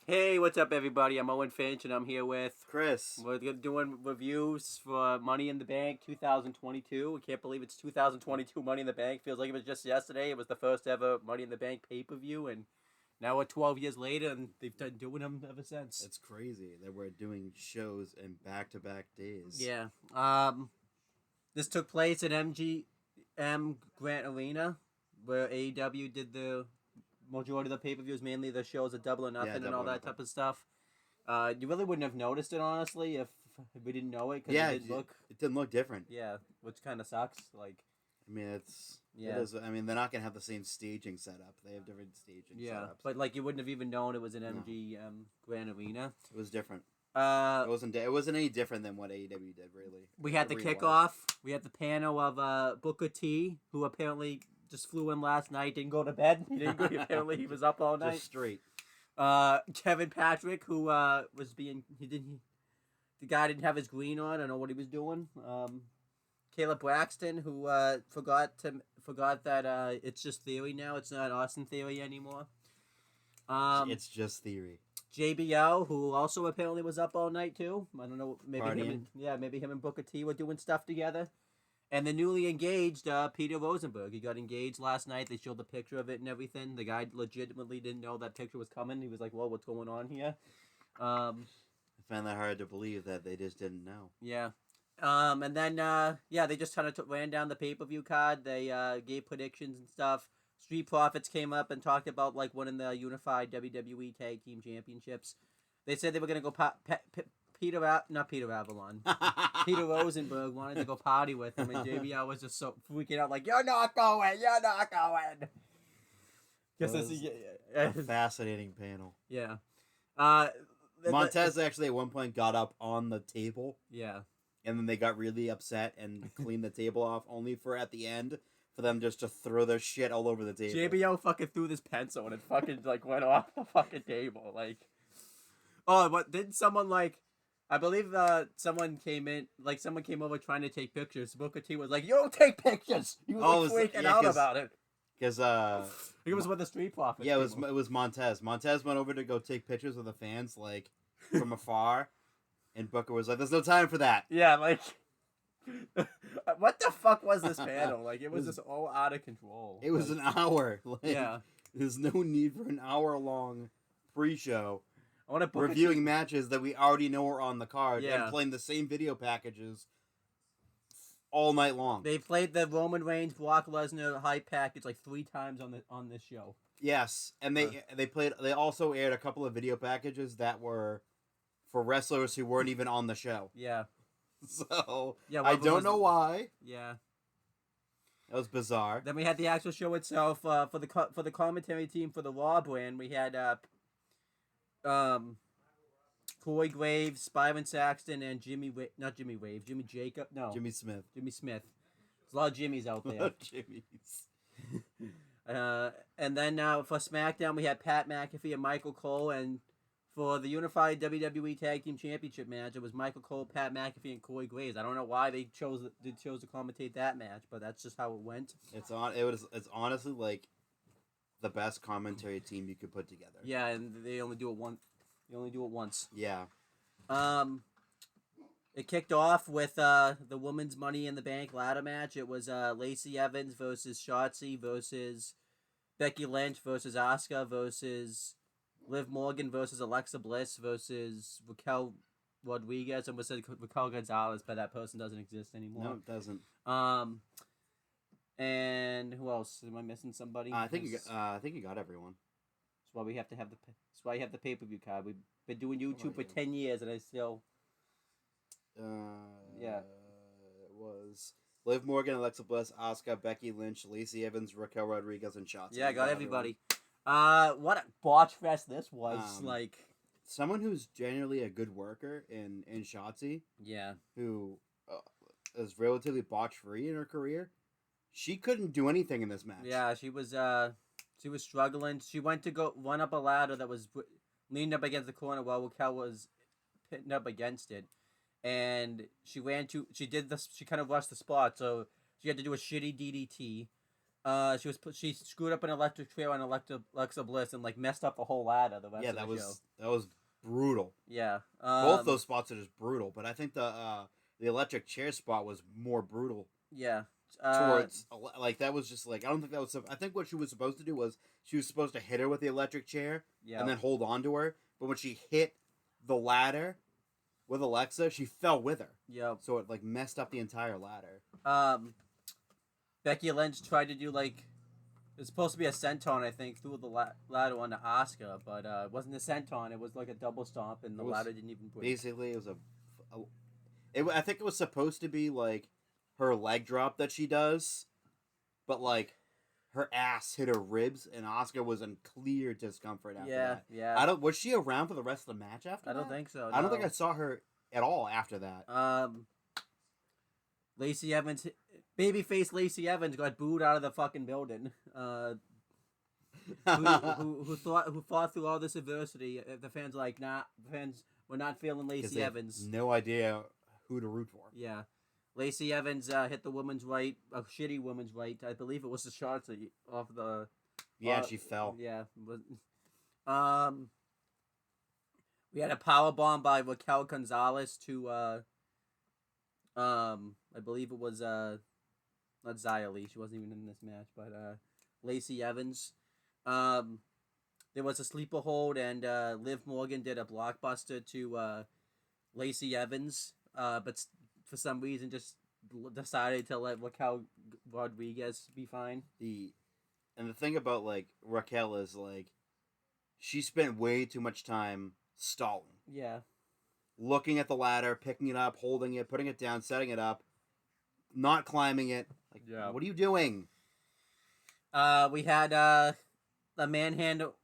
Hey, what's up, everybody? I'm Owen Finch, and I'm here with Chris. We're doing reviews for Money in the Bank 2022. I can't believe it's 2022 Money in the Bank. Feels like it was just yesterday. It was the first ever Money in the Bank pay-per-view, and now we're 12 years later, and they've been doing them ever since. It's crazy that we're doing shows in back-to-back days. Yeah. This took place at MGM Grant Arena, where AEW did the majority of the pay-per-views, mainly the shows at Double or Nothing and all that type of stuff. You really wouldn't have noticed it, honestly, if we didn't know it, because it didn't look different. Yeah, which kind of sucks. Like, I mean, it is. I mean, they're not gonna have the same staging setup. They have different staging setups. But like, you wouldn't have even known it was an MGM Grand Arena. It was different. It wasn't any different than what AEW did, really. We had the kickoff. We had the panel of Booker T, who apparently just flew in last night, didn't go to bed. He didn't go. Apparently, he was up all night. Just straight. Kevin Patrick, who was being the guy didn't have his green on. I don't know what he was doing. Caleb Braxton, who forgot that it's just Theory now. It's not Austin Theory anymore. It's just Theory. JBL, who also apparently was up all night too. I don't know. Maybe him and Booker T were doing stuff together. And the newly engaged Peter Rosenberg. He got engaged last night. They showed the picture of it and everything. The guy legitimately didn't know that picture was coming. He was like, "Whoa, what's going on here?" I find that hard to believe that they just didn't know. Yeah. And then they just kind of ran down the pay-per-view card. They gave predictions and stuff. Street Profits came up and talked about like winning the unified WWE Tag Team Championships. They said they were gonna go Peter Avalon. Peter Rosenberg wanted to go party with him, and JBL was just so freaking out, like, "You're not going. Guess this is a fascinating panel. Yeah. Montez actually at one point got up on the table. Yeah. And then they got really upset and cleaned the table off, only for at the end for them just to throw their shit all over the table. JBL fucking threw this pencil and it fucking like went off the fucking table. Like, oh, what did someone like? I believe someone came over trying to take pictures. Booker T was like, "You don't take pictures." He was freaking out about it. Because it was with the Street Profits. Yeah, it was Montez. Montez went over to go take pictures with the fans, like from afar, and Booker was like, "There's no time for that." Yeah, like, what the fuck was this panel? Like, it was just all out of control. It was an hour. Like, yeah, there's no need for an hour-long pre-show. I want to reviewing matches that we already know are on the card and playing the same video packages all night long. They played the Roman Reigns Brock Lesnar hype package like 3 times on this show. Yes, and they also aired a couple of video packages that were for wrestlers who weren't even on the show. Yeah. So I don't know why. Yeah. That was bizarre. Then we had the actual show itself for the commentary team for the Raw brand. We had Corey Graves, Byron Saxton, and Jimmy Smith. Jimmy Smith. There's a lot of Jimmys out there. Jimmys. And then for SmackDown, we had Pat McAfee and Michael Cole, and for the Unified WWE Tag Team Championship match, it was Michael Cole, Pat McAfee, and Corey Graves. I don't know why they chose to commentate that match, but that's just how it went. It's honestly like the best commentary team you could put together. Yeah, and they only do it once. Yeah. It kicked off with the women's Money in the Bank ladder match. It was Lacey Evans versus Shotzi versus Becky Lynch versus Asuka versus Liv Morgan versus Alexa Bliss versus Raquel Rodriguez, and we said Raquel Gonzalez, but that person doesn't exist anymore. No, it doesn't. And who else? Am I missing somebody? I think you got everyone. That's why we have to have that's why you have the pay-per-view card. We've been doing YouTube for 10 years, and I still. It was Liv Morgan, Alexa Bliss, Asuka, Becky Lynch, Lacey Evans, Raquel Rodriguez, and Shotzi. Yeah, I got everybody. What a botch fest this was. Like, someone who's generally a good worker in Shotzi. Yeah. Who is relatively botch free in her career. She couldn't do anything in this match. Yeah, she was struggling. She went to run up a ladder that was leaned up against the corner while Raquel was pinned up against it. And she kind of rushed the spot, so she had to do a shitty DDT. She screwed up an electric chair on Alexa Bliss and like messed up the whole ladder. The rest Yeah, of the that show. was brutal. Yeah. Both those spots are just brutal, but I think the electric chair spot was more brutal. Yeah. Towards like that was just like I don't think that was. I think what she was supposed to do was she was supposed to hit her with the electric chair and then hold on to her. But when she hit the ladder with Alexa, she fell with her. Yep. So it like messed up the entire ladder. Becky Lynch tried to do like it's supposed to be a senton, I think, through the ladder onto Asuka, but it wasn't a senton. It was like a double stomp, and the ladder didn't even break. Basically, it was I think it was supposed to be like her leg drop that she does, but like her ass hit her ribs, and Asuka was in clear discomfort after that. Yeah. Was she around for the rest of the match after that? I don't think so. I don't think I saw her at all after that. Lacey Evans, babyface Lacey Evans got booed out of the fucking building. Who fought through all this adversity? The fans were like, nah, the fans were not feeling Lacey Evans. No idea who to root for. Yeah. Lacey Evans hit the woman's right, a shitty woman's right. I believe it was the shots off the. Yeah, she fell. Yeah. We had a power bomb by Raquel Gonzalez to I believe it was not Xia Li. She wasn't even in this match, but Lacey Evans. There was a sleeper hold, and Liv Morgan did a blockbuster to Lacey Evans, but for some reason just decided to let Raquel Rodriguez be fine. And the thing about like Raquel is like she spent way too much time stalling. Yeah. Looking at the ladder, picking it up, holding it, putting it down, setting it up, not climbing it. Like, what are you doing? We had a manhandle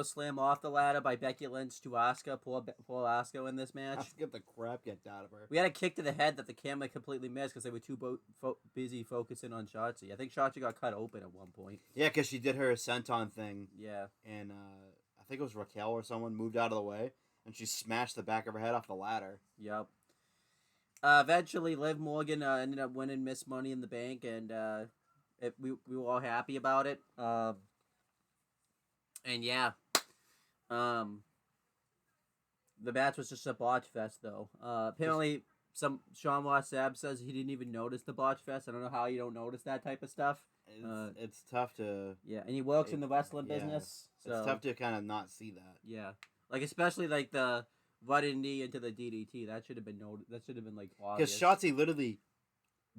slam off the ladder by Becky Lynch to Asuka. Poor Asuka in this match. Let's get the crap kicked out of her. We had a kick to the head that the camera completely missed because they were too busy focusing on Shotzi. I think Shotzi got cut open at one point. Yeah, because she did her senton thing. Yeah. And I think it was Raquel or someone moved out of the way. And she smashed the back of her head off the ladder. Yep. Eventually, Liv Morgan ended up winning Miss Money in the Bank, and we were all happy about it. And yeah, the match was just a botch fest, though. Apparently, Sean Ross Sapp says he didn't even notice the botch fest. I don't know how you don't notice that type of stuff. It's tough to... Yeah, and he works in the wrestling business. So, it's tough to kind of not see that. Yeah. Like, especially, like, the running knee into the DDT. That should have been noticed. That should have been, like, obvious. Because Shotzi literally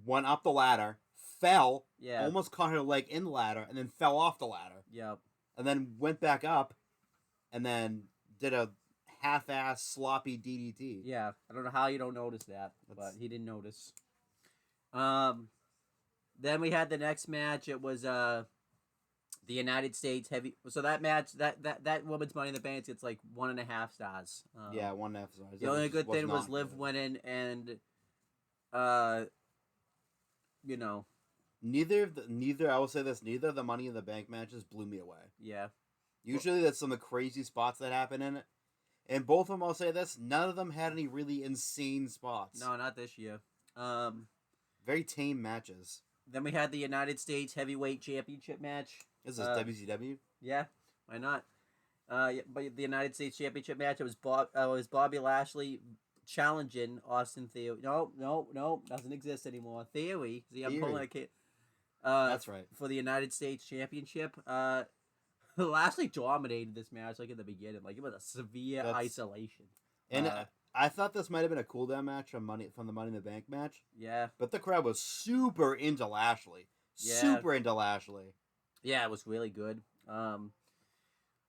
went up the ladder, fell, yeah, almost caught her leg in the ladder, and then fell off the ladder. Yep. And then went back up, and then did a half-ass sloppy DDT. Yeah. I don't know how you don't notice that, but he didn't notice. Then we had the next match. It was, the United States heavy. So that match, that woman's Money in the Bank gets like 1.5 stars. Yeah, 1.5 stars. The only good thing was Liv winning, and you know, neither I will say this. Neither of the Money in the Bank matches blew me away. Yeah. Usually, that's some of the crazy spots that happen in it, and both of them, I'll say this. None of them had any really insane spots. No, not this year. Very tame matches. Then we had the United States Heavyweight Championship match. Is this WCW? Yeah, why not? But the United States Championship match, it was Bobby Lashley challenging Austin Theory. No, doesn't exist anymore. Theory. See, I'm pulling a kid. That's right. For the United States Championship. Lashley dominated this match like in the beginning. Like it was a severe isolation. And I thought this might have been a cool down match from the Money in the Bank match. Yeah. But the crowd was super into Lashley. Yeah. Super into Lashley. Yeah, it was really good.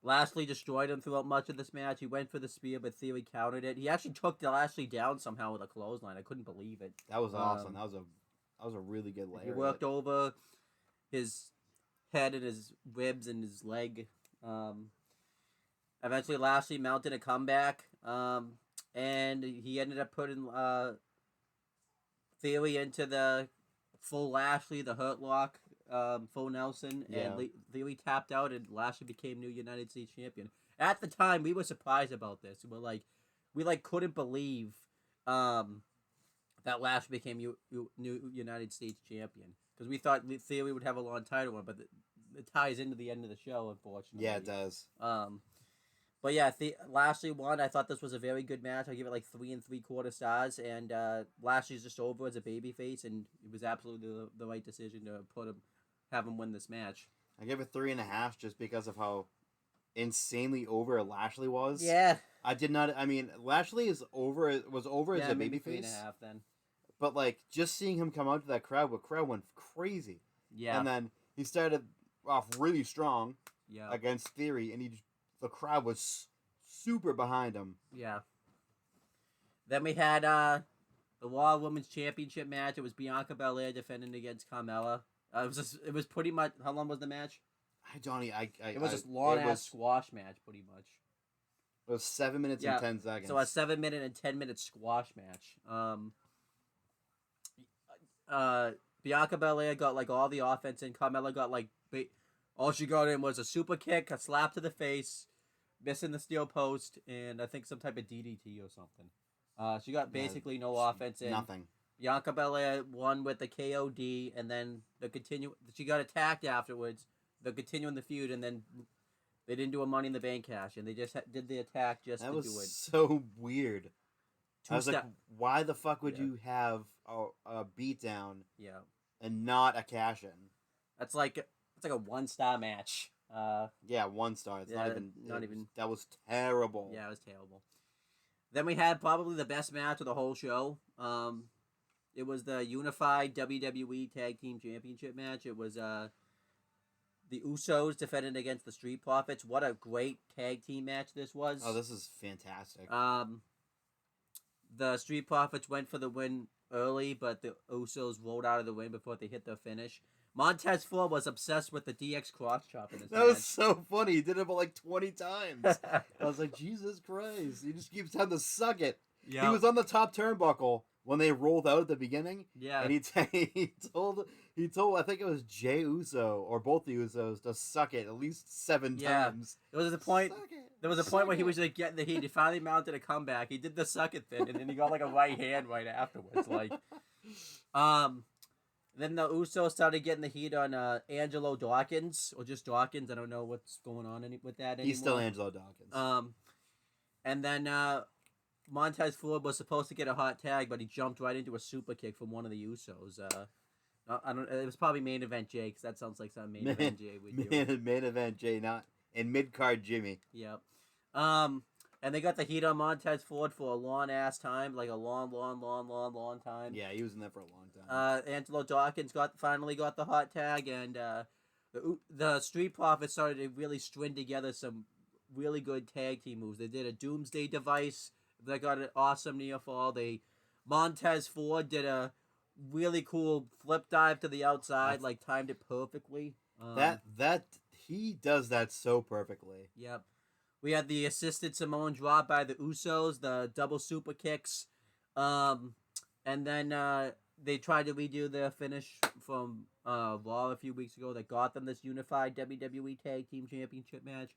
Lashley destroyed him throughout much of this match. He went for the spear, but Theory countered it. He actually took Lashley down somehow with a clothesline. I couldn't believe it. That was awesome. That was a really good layer. He worked over his head and his ribs and his leg. Eventually, Lashley mounted a comeback, and he ended up putting Theory into the full Lashley, the Hurt Lock. Full Nelson, and Theory tapped out, and Lashley became new United States champion. At the time, we were surprised about this. We couldn't believe that Lashley became new United States champion, because we thought Theory would have a long title one, but it ties into the end of the show, unfortunately. Yeah, it does. But yeah, Lashley won. I thought this was a very good match. I give it like 3 3/4 stars, and Lashley's just over as a babyface, and it was absolutely the right decision to have him win this match. I give it 3.5 just because of how insanely over Lashley was. Yeah. I did not. I mean, Lashley was over as a babyface. 3.5 then. But like just seeing him come out to that crowd, the crowd went crazy. Yeah. And then he started off really strong. Yeah. Against Theory, and the crowd was super behind him. Yeah. Then we had the Raw Women's Championship match. It was Bianca Belair defending against Carmella. It was pretty much. How long was the match? It was just long ass squash match, pretty much. It was 7 minutes and 10 seconds. So a 7-minute and 10-minute squash match. Bianca Belair got like all the offense in. Carmella got like all she got in was a super kick, a slap to the face, missing the steel post, and I think some type of DDT or something. She got basically no offense in. Nothing. Bianca Belair won with the KOD, and then she got attacked afterwards. They're continuing the feud, and then they didn't do a Money in the Bank cash, and they just did the attack just to do it. That was so weird. I was like, why the fuck would you have a beatdown and not a cash-in? It's like a 1-star match. 1 star. It's not even. That was terrible. Yeah, it was terrible. Then we had probably the best match of the whole show. It was the Unified WWE Tag Team Championship match. It was the Usos defending against the Street Profits. What a great tag team match this was. Oh, this is fantastic. The Street Profits went for the win early, but the Usos rolled out of the win before they hit their finish. Montez Ford was obsessed with the DX cross chop in his match. Was so funny. He did it about like 20 times. I was like, Jesus Christ. He just keeps having to suck it. Yep. He was on the top turnbuckle when they rolled out at the beginning. Yeah. And he told I think it was Jey Uso or both the Usos to suck it at least 7 times. There was a point where he was like getting the heat. He finally mounted a comeback. He did the suck it thing, and then he got like a right hand right afterwards. Like, then the Usos started getting the heat on Angelo Dawkins, or just Dawkins. I don't know what's going on with that anymore. He's still Angelo Dawkins. And then Montez Ford was supposed to get a hot tag, but he jumped right into a super kick from one of the Usos. I don't. It was probably main event Jay, because that sounds like something main event Jay would do. Main event Jay, not in mid card Jimmy. Yep. And they got the heat on Montez Ford for a long ass time, like a long time. Yeah, he was in there for a long time. Angelo Dawkins finally got the hot tag, and the Street Profits started to really string together some really good tag team moves. They did a Doomsday Device. They got an awesome near fall. Montez Ford did a really cool flip dive to the outside, like timed it perfectly. That he does that so perfectly. Yep. We had the assisted Samoan drop by the Usos, the double super kicks, and then they tried to redo their finish from Raw a few weeks ago that got them this unified WWE Tag Team Championship match.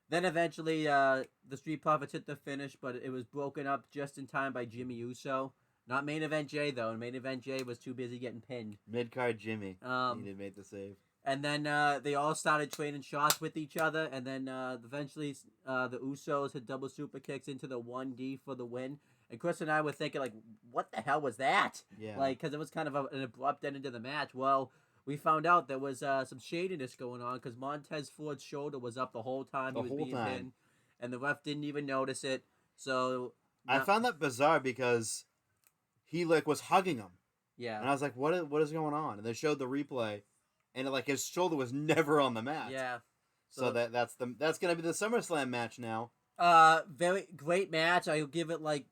Then eventually the Street Profits hit the finish, but it was broken up just in time by Jimmy Uso. Not main event Jay, though. Main event Jay was too busy getting pinned. Mid-card Jimmy. He did make the save. And then they all started trading shots with each other, and then eventually the Usos had double super kicks into the 1D for the win. And Chris and I were thinking, like, what the hell was that? Yeah. Like, because it was kind of an abrupt end to the match. Well, we found out there was some shadiness going on because Montez Ford's shoulder was up the whole time he was being pinned, and the ref didn't even notice it. So I found that bizarre because he like was hugging him. Yeah. And I was like, what is going on? And they showed the replay. And like his shoulder was never on the mat. Yeah. So that's gonna be the SummerSlam match now. Very great match. I'll give it like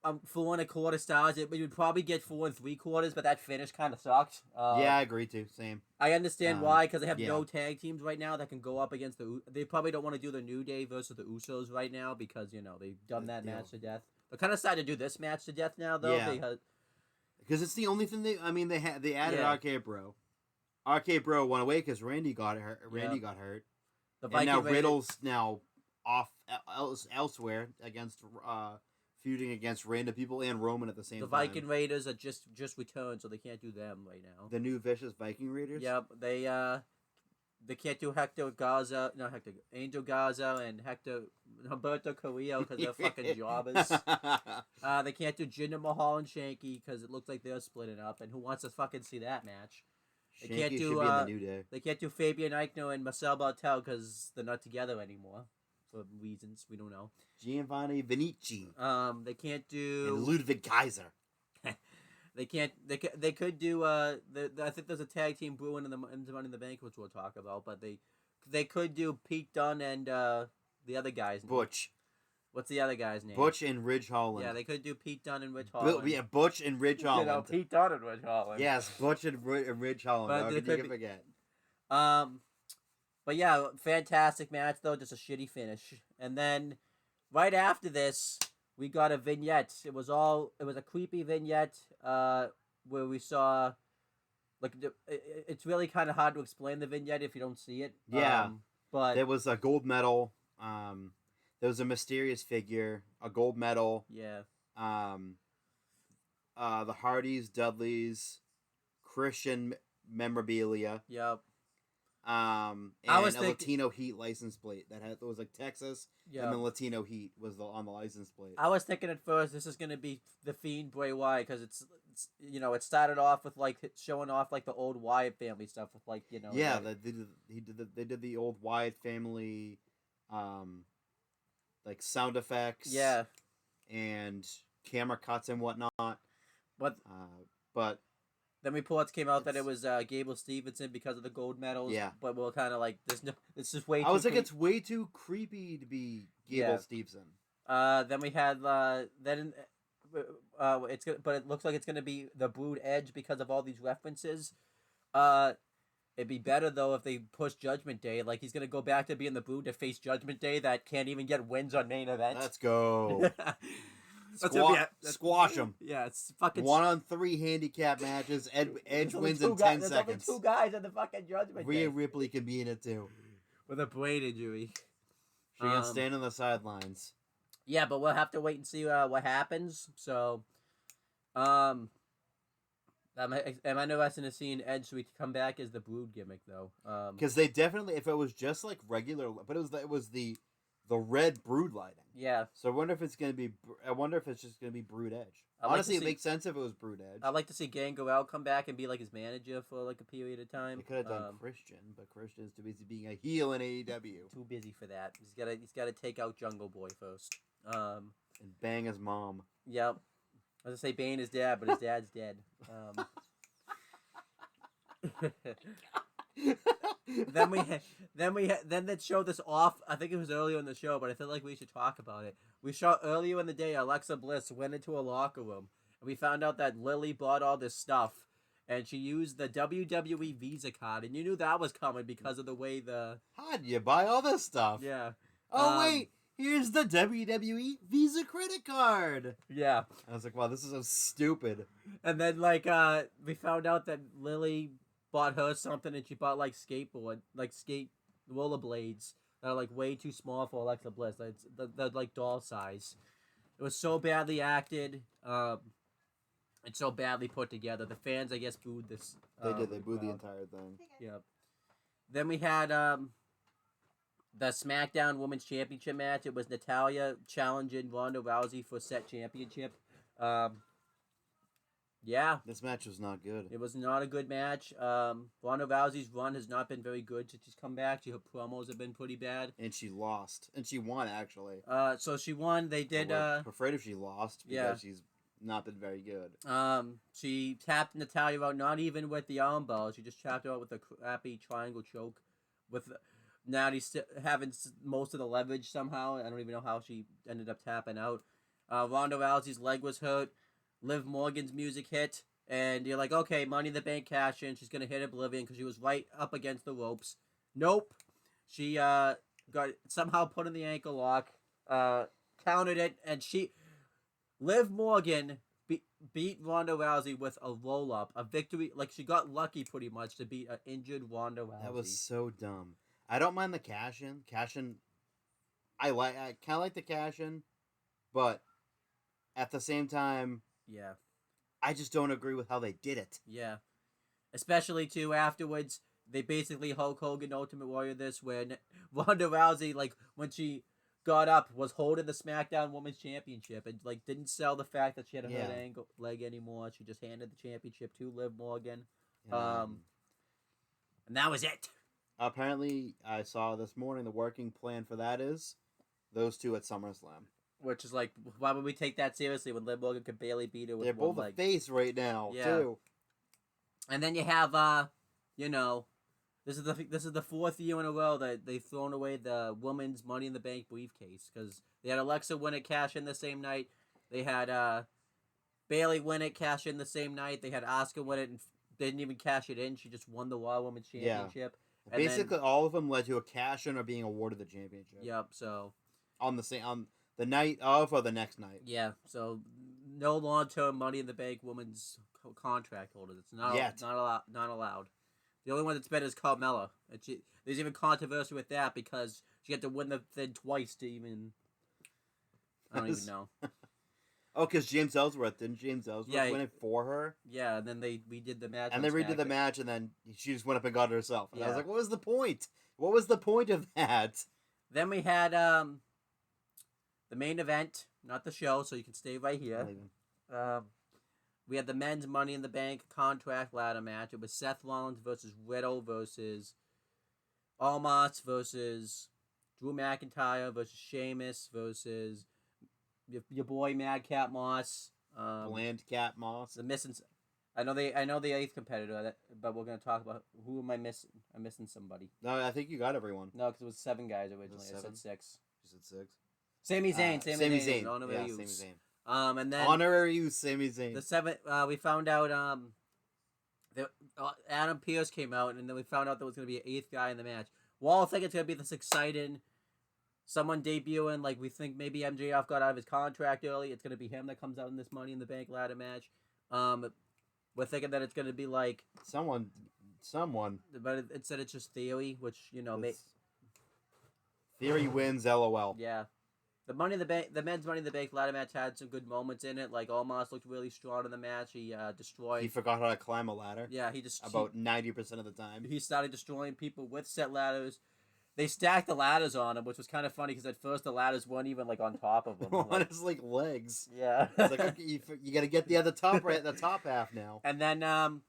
4 1/4 stars. It would probably get 4 3/4, but that finish kind of sucked. Yeah, I agree too. Same. I understand why, because they have no tag teams right now that can go up against They probably don't want to do the New Day versus the Usos right now because they've done that match to death. They're kind of starting to do this match to death now though. Yeah. Because it's the only thing they added RK Bro. RK Bro went away because Randy got hurt. Got hurt. And now Riddle's now off elsewhere against feuding against random people and Roman at the same The time. Viking Raiders are just returned, so they can't do them right now. The new vicious Viking Raiders. Yep, they can't do Angel Gaza and Humberto Carrillo because they're fucking jobbers. They can't do Jinder Mahal and Shanky because it looks like they're splitting up, and who wants to fucking see that match? They can't do should be in the New Day. They can't do Fabian Eichner and Marcel Bartel because they're not together anymore for reasons we don't know. Giovanni Vinici. They can't do And Ludwig Kaiser. They can't. They could do. I think there's a tag team brewing in the Money in the Bank, which we'll talk about. But they could do Pete Dunne and the other guy's name. Butch. What's the other guy's name? Butch and Ridge Holland. Yeah, they could do Pete Dunne and Ridge Holland. Yeah, Butch and Ridge Holland. Pete Dunne and Ridge Holland. Yes, Butch and Ridge Holland. But How could you forget? But yeah, fantastic match though. Just a shitty finish. And then right after this, we got a vignette. It was a creepy vignette where we saw, like, it's really kind of hard to explain the vignette if you don't see it. Yeah, but there was a gold medal. There was a mysterious figure, a gold medal. Yeah. The Hardys, Dudleys, Christian memorabilia. Yep. And Latino Heat license plate that was like Texas. Yep. And then Latino Heat was on the license plate. I was thinking at first this is gonna be the Fiend Bray Wyatt because it's it started off with like showing off like the old Wyatt family stuff with like Yeah, they did the old Wyatt family, like sound effects. Yeah. And camera cuts and whatnot. But then reports came out that it was Gable Stevenson because of the gold medals. Yeah. But we're kind of like, it's just way too I was like, it's way too creepy to be Gable Stevenson. Then we had, but it looks like it's going to be the Brood Edge because of all these references. It'd be better, though, if they push Judgment Day. Like, he's going to go back to being the Brood to face Judgment Day that can't even get wins on main events. Let's go. Squash them. Yeah, it's fucking 1-on-3 handicap matches. Edge wins in 10 seconds. There's only two guys in the fucking Judgment Day. Rhea Ripley can be in it too. With a brain injury. She can stand on the sidelines. Yeah, but we'll have to wait and see what happens. So, I'm interested in seeing Edge so we can come back as the Brood gimmick though. Because they definitely, if it was just like regular, but it was the red Brood lighting. Yeah. So I wonder if it's just gonna be Brood Edge. Honestly, it makes sense if it was Brood Edge. I'd like to see Gangrel come back and be like his manager for like a period of time. They could have done Christian, but Christian is too busy being a heel in AEW. Too busy for that. He's gotta take out Jungle Boy first. And bang his mom. Yep. I was gonna say bang his dad, but his dad's dead. Then they showed this off. I think it was earlier in the show, but I feel like we should talk about it. We saw earlier in the day Alexa Bliss went into a locker room, and we found out that Lily bought all this stuff, and she used the WWE Visa card, and you knew that was coming because of the way the. How'd you buy all this stuff? Yeah. Oh wait, here's the WWE Visa credit card. Yeah. I was like, wow, this is so stupid. And then we found out that Lily bought her something, and she bought like skate rollerblades that are like way too small for Alexa Bliss. They're like doll size. It was so badly acted, and so badly put together. The fans, I guess, booed this. They did. They booed the entire thing. Yep. Then we had the SmackDown Women's Championship match. It was Natalya challenging Ronda Rousey for set championship. Yeah. This match was not good. It was not a good match. Ronda Rousey's run has not been very good since she's come back. Her promos have been pretty bad. And she lost. And she won, actually. So she won. They did... I'm afraid if she lost because she's not been very good. She tapped Natalya out, not even with the arm bar. She just tapped her out with a crappy triangle choke. With Natty having most of the leverage somehow. I don't even know how she ended up tapping out. Ronda Rousey's leg was hurt. Liv Morgan's music hit, and you're like, okay, Money in the Bank cash in. She's gonna hit Oblivion because she was right up against the ropes. Nope. She got somehow put in the ankle lock, countered it, and Liv Morgan beat Ronda Rousey with a roll up, a victory. Like she got lucky pretty much to beat an injured Ronda Rousey. That was so dumb. I don't mind the cash in. I kind of like the cash in, but at the same time, yeah, I just don't agree with how they did it. yeah. Especially too afterwards, they basically Hulk Hogan Ultimate Warrior this when Ronda Rousey, like when she got up, was holding the SmackDown Women's Championship and like didn't sell the fact that she had a hurt leg anymore. She just handed the championship to Liv Morgan, and that was it. Apparently, I saw this morning the working plan for that is those two at SummerSlam. Which is like, why would we take that seriously when Liv Morgan could barely beat her with They're one both leg? a face right now, too. And then you have, you know, this is the fourth year in a row that they've thrown away the women's Money in the Bank briefcase because they had Alexa win it, cash in the same night. They had Bayley win it, cash in the same night. They had Asuka win it and didn't even cash it in. She just won the Raw Women's Championship. Yeah. Basically, all of them led to a cash in or being awarded the championship. Yep. So on the night of or the next night. Yeah. So no long-term Money in the Bank women's contract holders. It's not allowed. The only one that's been is Carmella. There's even controversy with that because she had to win the thing twice to even. I don't even know. Oh, because James Ellsworth win it for her? Yeah, and then they redid the match. And they redid the match, and then she just went up and got it herself. And I was like, what was the point? What was the point of that? Then we had the main event, not the show, so you can stay right here. We had the men's Money in the Bank contract ladder match. It was Seth Rollins versus Riddle versus Almas versus Drew McIntyre versus Sheamus versus your boy Madcap Moss. Bland Cat Moss. The missing. I know the eighth competitor, but we're gonna talk about who am I missing? I'm missing somebody. No, I think you got everyone. No, because it was 7 guys originally. I said 6. You said 6. Sami Zayn. Sami Zayn. Sami Zayn. And then honorary use Sami Zayn. The 7th, we found out that Adam Pearce came out, and then we found out there was going to be an 8th guy in the match. We all think it's going to be this exciting, someone debuting, like we think maybe MJF got out of his contract early. It's going to be him that comes out in this Money in the Bank ladder match. We're thinking that it's going to be like someone, but it said it's just Theory, which Theory wins. LOL. Yeah. The men's Money in the Bank ladder match had some good moments in it. Like Almas looked really strong in the match. He destroyed. He forgot how to climb a ladder. Yeah, he just about 90% of the time. He started destroying people with set ladders. They stacked the ladders on him, which was kind of funny because at first the ladders weren't even like on top of him. On his like legs. Yeah. It's like okay, you got to get the top half now. And then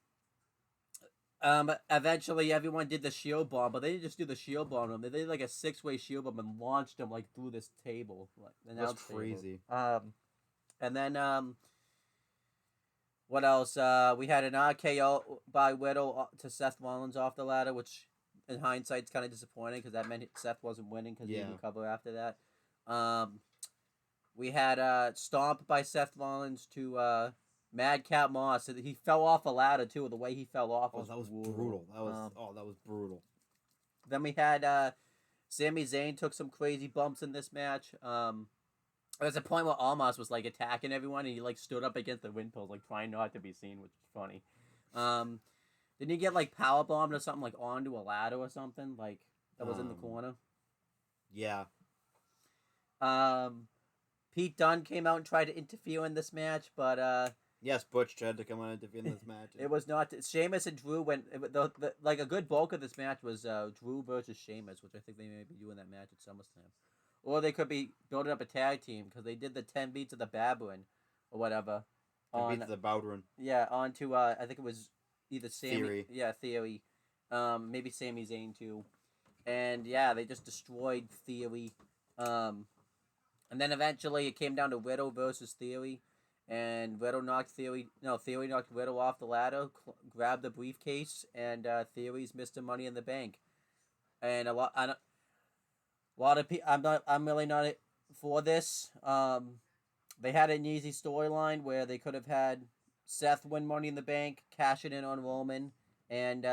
eventually everyone did the shield bomb, but they didn't just do the shield bomb on him. They did like a 6-way shield bomb and launched him like through this table. That's crazy. And then what else? We had an RKO by Riddle to Seth Rollins off the ladder, which in hindsight is kind of disappointing because that meant Seth wasn't winning because he didn't cover after that. We had stomp by Seth Rollins to Madcap Moss. He fell off a ladder too. The way he fell off was that was brutal. That was brutal. Then we had Sami Zayn took some crazy bumps in this match. There's a point where Almas was like attacking everyone, and he like stood up against the windpills, like trying not to be seen, which is funny. Didn't he get like power bombed or something, like onto a ladder or something, like that was in the corner? Yeah. Pete Dunne came out and tried to interfere in this match, but yes, Butch tried to come out and interfere in this match. It was not. Sheamus and Drew went. Like a good bulk of this match was Drew versus Sheamus, which I think they may be doing that match at SummerSlam. Or they could be building up a tag team because they did the 10 beats of the Babuin or whatever. 10 beats of the Bowdrin. Yeah, onto I think it was either Theory. Yeah, Theory. Maybe Sami Zayn too. And yeah, they just destroyed Theory. And then eventually it came down to Riddle versus Theory. And Riddle knocked Theory knocked Riddle off the ladder, grabbed the briefcase, and Theory's Mr. Money in the Bank. And a lot of people, I'm really not for this. They had an easy storyline where they could have had Seth win Money in the Bank, cash it in on Roman, and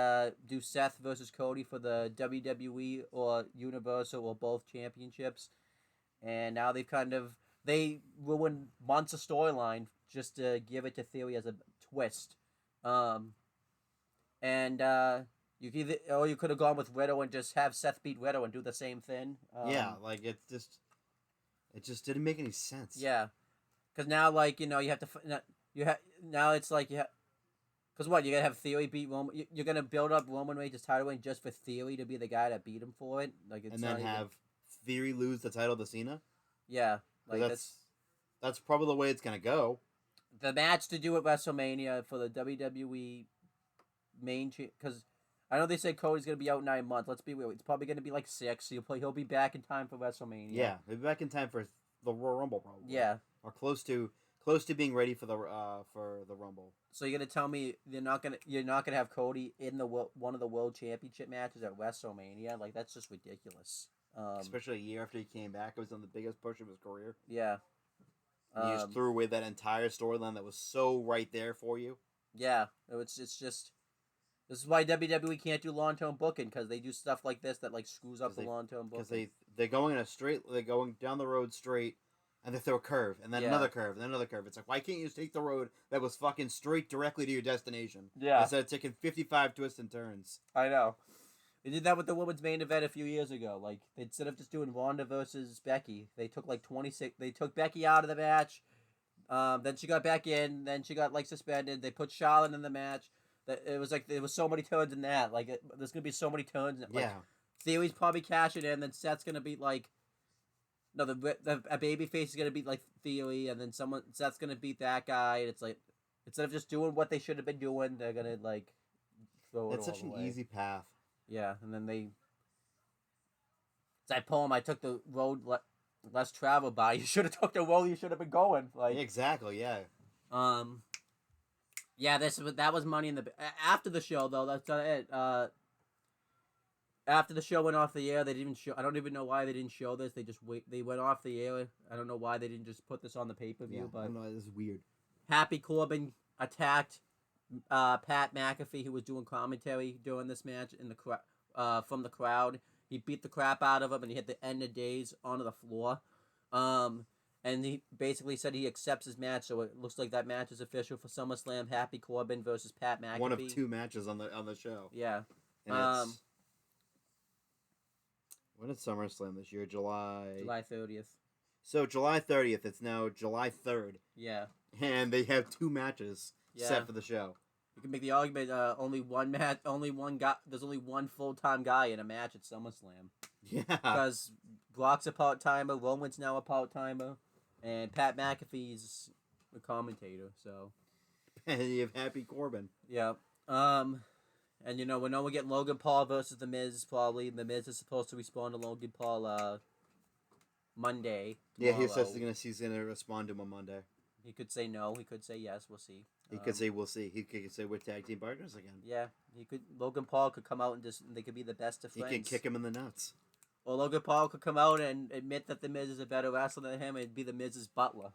do Seth versus Cody for the WWE or Universal or both championships. And now they ruined months of storyline just to give it to Theory as a twist. You could have gone with Riddle and just have Seth beat Riddle and do the same thing. Yeah, like it just didn't make any sense. Yeah, Because now, like, you have to now it's like because what, you're gonna have Theory beat Roman? You're gonna build up Roman Reigns' title win just for Theory to be the guy that beat him for it? Like, it's and then have Theory lose the title to Cena. Yeah, like that's probably the way it's gonna go. The match to do at WrestleMania for the WWE main, because I know they say Cody's gonna be out 9 months. Let's be real; it's probably gonna be like 6. He'll be back in time for WrestleMania. Yeah, he'll be back in time for the Royal Rumble, probably. Yeah, or close to being ready for the Rumble. So you're gonna tell me you're not gonna have Cody in one of the World Championship matches at WrestleMania? Like, that's just ridiculous. Especially a year after he came back, it was on the biggest push of his career. Yeah. And you just threw away that entire storyline that was so right there for you. Yeah, it's just this is why WWE can't do long term booking, because they do stuff like this that like screws up the long term booking. Because they're going down the road straight. And they throw a curve, and then another curve, and then another curve. It's like, why can't you just take the road that was fucking straight directly to your destination? Yeah. Instead of taking 55 twists and turns. I know. They did that with the women's main event a few years ago. Like, instead of just doing Ronda versus Becky, they took like 26. They took Becky out of the match. Then she got back in. Then she got like suspended. They put Charlotte in the match. It was like there was so many turns in that. Like, there's gonna be so many turns. Like, yeah. Theory's probably cashing in. Then Seth's gonna be like. No, a Babyface is gonna beat like Theory, and then Seth's gonna beat that guy. And it's like, instead of just doing what they should have been doing, they're gonna like throw it. It's such an easy path. Yeah, and then they. It's that poem. I took the road less traveled by. You should have took the road you should have been going. Like, exactly, yeah. Yeah, that was Money in the after the show though. That's it. After the show went off the air, they didn't show. I don't even know why they didn't show this. They went off the air. I don't know why they didn't just put this on the pay-per-view. Yeah, but I don't know. This is weird. Happy Corbin attacked Pat McAfee, who was doing commentary during this match from the crowd. He beat the crap out of him, and he hit the end of days onto the floor. And he basically said he accepts his match, so it looks like that match is official for SummerSlam. Happy Corbin versus Pat McAfee. One of 2 matches on the show. Yeah. And when is SummerSlam this year? July 30th. So July 30th. It's now July 3rd. Yeah. And they have 2 matches set for the show. You can make the argument only one match, only one guy. There's only one full-time guy in a match at SummerSlam. Yeah. Because Brock's a part-timer, Roman's now a part-timer, and Pat McAfee's a commentator. So. And you have Happy Corbin. Yeah. And, we know we're getting Logan Paul versus The Miz, probably. The Miz is supposed to respond to Logan Paul Monday. Tomorrow. Yeah, he says he's gonna respond to him on Monday. He could say no. He could say yes. We'll see. He could say we'll see. He could say we're tag team partners again. Yeah, Logan Paul could come out and they could be the best of friends. He could kick him in the nuts. Or Logan Paul could come out and admit that The Miz is a better wrestler than him and be The Miz's butler.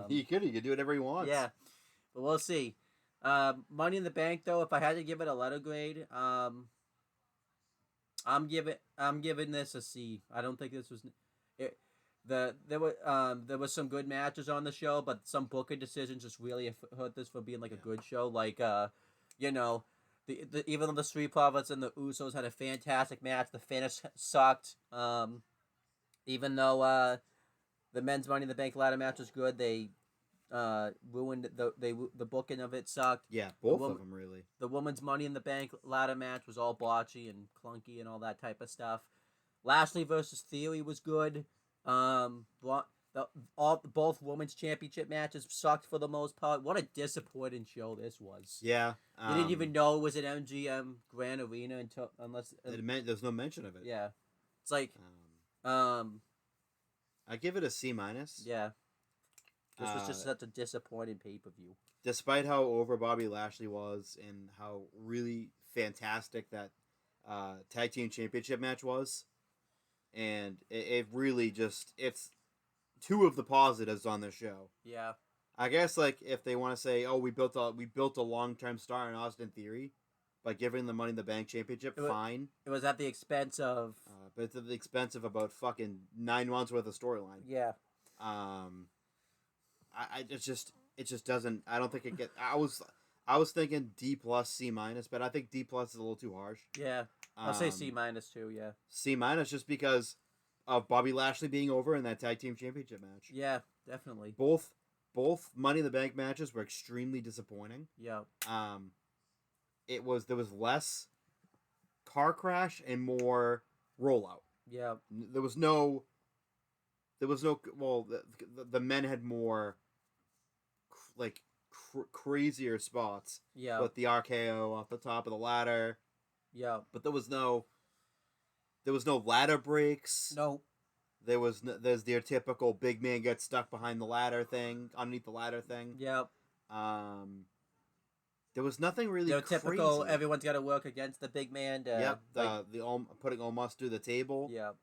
He could do whatever he wants. Yeah, but we'll see. Money in the Bank, though, if I had to give it a letter grade, I'm giving this a C. I don't think this was there was some good matches on the show, but some booking decisions just really hurt this from being like a good show. Like even though the Street Profits and the Usos had a fantastic match, the finish sucked. Even though the men's Money in the Bank ladder match was good, they ruined the booking of it sucked. Yeah, both of them really. The women's Money in the Bank ladder match was all botchy and clunky and all that type of stuff. Lashley versus Theory was good. Both women's championship matches sucked for the most part. What a disappointing show this was. Yeah, you didn't even know it was at MGM Grand Arena there's no mention of it. Yeah, it's like I give it a C-. Yeah. This was just such a disappointing pay-per-view. Despite how over Bobby Lashley was and how really fantastic that tag team championship match was, and it really just, it's 2 of the positives on this show. Yeah. I guess like if they want to say, oh, we built a long-term star in Austin Theory by giving the Money in the Bank championship, fine. It was at the expense of... but it's at the expense of about fucking 9 months worth of storyline. Yeah. It just doesn't. I don't think it get. I was thinking D+, C-, but I think D+ is a little too harsh. Yeah, I'll say C- too. Yeah, C- just because of Bobby Lashley being over in that tag team championship match. Yeah, definitely. Both both Money in the Bank matches were extremely disappointing. Yeah. There was less car crash and more rollout. Yeah. There was no. Well, the men had more, like, crazier spots. Yeah. With the RKO off the top of the ladder. Yeah. But there was no ladder breaks. No. There's their typical big man gets stuck behind the ladder thing, underneath the ladder thing. Yep. There was nothing really They're crazy. typical. Everyone's got to work against the big man. Yep. Putting Omos through the table. Yep.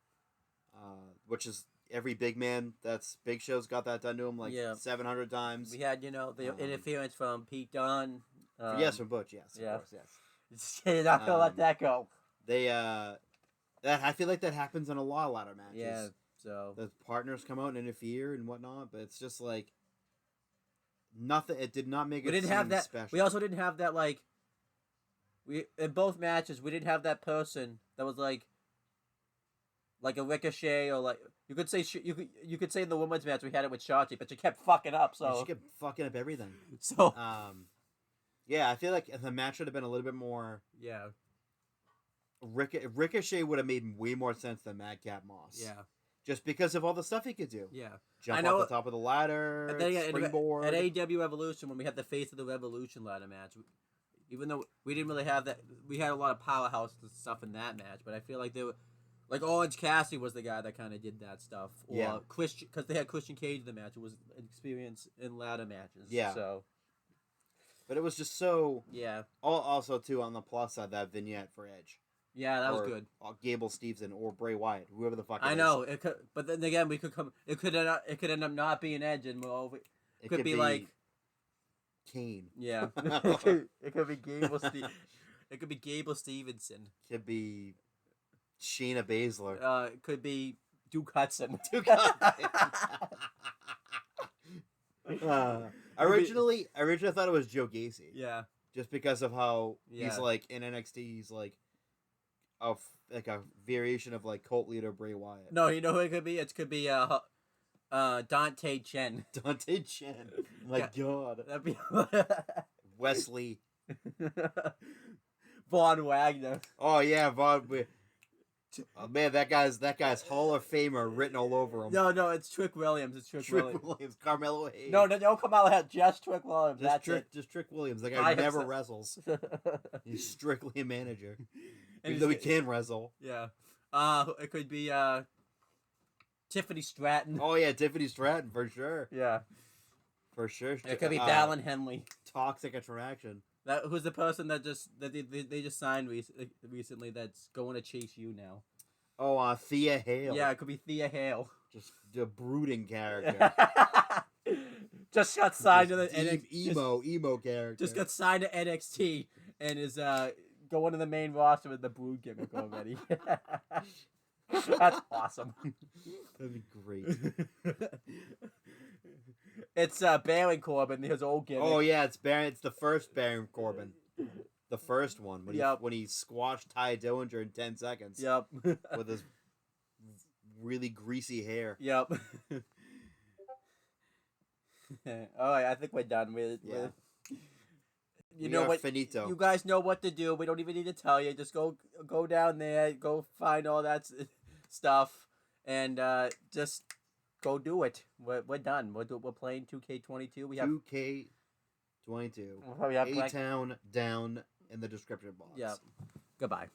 Which is every big man that's Big Show's got that done to him 700 times. We had the interference from Pete Dunne. Yes, from Butch. Yes. Yeah. Of course. Yes. You're not gonna let that go. They that I feel like that happens in a lot of ladder matches. Yeah. So the partners come out and interfere and whatnot, but it's just like nothing. It did not make it. We didn't have that. Special. We also didn't have that we in both matches. We didn't have that person that was like a Ricochet or you could say you could say in the women's match we had it with Shotzi, but she kept fucking up. So she kept fucking up everything. So yeah, I feel like the match should have been a little bit more. Yeah. Ricochet would have made way more sense than Madcap Moss. Yeah. Just because of all the stuff he could do. Yeah. Jump off the top of the ladder, springboard. At AEW Evolution, when we had the Face of the Revolution ladder match, even though we didn't really have that, we had a lot of powerhouse stuff in that match, but I feel like they were, Orange Cassidy was the guy that kind of did that stuff. Or Christian, because they had Christian Cage in the match. It was an experience in ladder matches. Yeah. So. But it was just so... Yeah. Also, too, on the plus side, that vignette for Edge. Yeah, that was good. Gable Steveson or Bray Wyatt, whoever the fuck it is. I know. It could, but then again, we could come. It could end up not being Edge, and it could be like Kane. Yeah, it could be Gable. It could be Gable Stevenson. Could be Shayna Baszler. It could be Duke Hudson. Originally, I thought it was Joe Gacy. Yeah. Just because of how he's in NXT, he's a variation of cult leader Bray Wyatt. No, you know who it could be? It could be Dante Chen. Dante Chen. My God. That'd be Wesley. Von Wagner. Oh yeah, Von. Oh man, that guy's Hall of Famer written all over him. No, it's Trick Williams. It's Trick Williams. Carmelo Hayes. No, Carmelo Hayes. Just Trick Williams. Just Trick Williams. The guy never wrestles. He's strictly a manager. Even though he can wrestle. Yeah. It could be Tiffany Stratton. Oh yeah, Tiffany Stratton for sure. Yeah. For sure. It could be Fallon Henley. Toxic Attraction. Who's the person that they just signed recently that's going to chase you now? Oh, Thea Hale. Yeah, it could be Thea Hale. Just a brooding character. Just got signed to the emo character. Just got signed to NXT and is going to the main roster with the brood gimmick already. That's awesome. That'd be great. It's Baron Corbin, his old gimmick. Oh yeah, it's the first Baron Corbin. The first one when he squashed Ty Dillinger in 10 seconds. Yep. With his really greasy hair. Yep. All right, I think we're done with it. You know what? Finito. You guys know what to do. We don't even need to tell you. Just go down there, go find all that stuff, and just go do it. We're done. We're playing 2K22. We have 2K22. We'll probably have A-Town down in the description box. Yeah. Goodbye.